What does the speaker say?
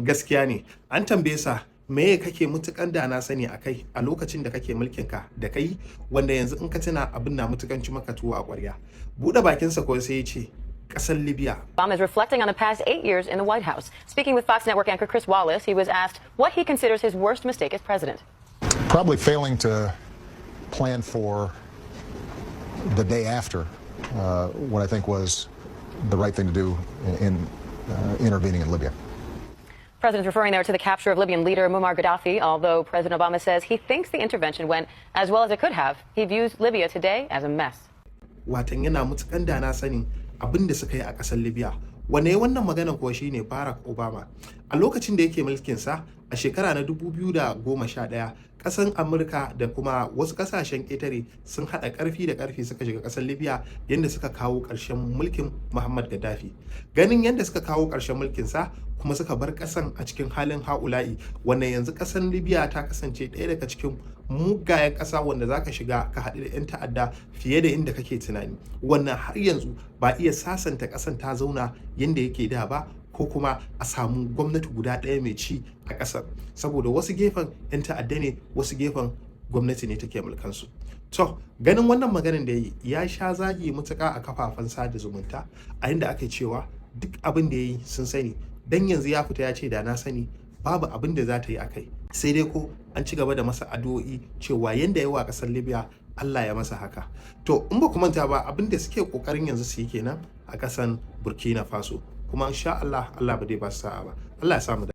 gaskiya ne an tambaye sa me kake mutukan da na sani akai a lokacin da kake mulkin ka da kai wanda yanzu in ka tuna abin na mutukanci maka tuwo a ƙwarya. Buɗe bakin sa ko sai ya ce ƙasar Libya. Obama is reflecting on the past 8 years in the White House. Speaking with Fox Network anchor Chris Wallace, he was asked what he considers his worst mistake as president. Probably failing to plan for the day after what I think was the right thing to do in intervening in Libya. The president's referring there to the capture of Libyan leader Muammar Gaddafi. Although President Obama says he thinks the intervention went as well as it could have, he views Libya today as a mess. Watan yana mutukan da na sanin abin da suka yi a ƙasar Libya. Wane wannan maganar kuwa shine Barack Obama. A lokacin da yake mulkinsa a shekara na 2011, ƙasar Amurka da kuma wasu ƙasashen ƙetare sun haɗa ƙarfi da ƙarfi suka shiga ƙasar Libya yadda suka kawo ƙarshen mulkin Muammar Gaddafi. Ganin yadda suka kawo ƙarshen mulkinsa kuma suka bar ƙasan a cikin halin ha'ula'i, wanda yanzu ƙasar Libya ta kasance ɗaya daga cikin mugayen ƙasa wanda za ka shiga ka haɗu da 'yan ta'adda fiye da inda kake tunani. Wannan har yanzu ba iya sasanta ƙasan ta zauna yadda yake da ba, ko kuma a samu gwamnati guda ɗaya mai ci a ƙasar, saboda wasu gefen 'yan ta'adda ne, wasu gefen gwamnati ne take mulkansu. To ganin wannan maganin da ya sha zagi mutuƙa a kafafen sada zumunta, a inda ake cewa duk abin da ya yi sun sani, dan yanzu ya fita ya ce da na sani babu abin da za ta yi akai, sai dai ko an ci gaba da masa addu'o'i cewa yanda yawa ƙasar Libya Allah ya masa haka. To in ba ku manta ba, abin da suke kokarin yanzu su yi kenan a ƙasar Burkina Faso, kuma insha Allah ba dai ba su sa'a ba. Allah ya samu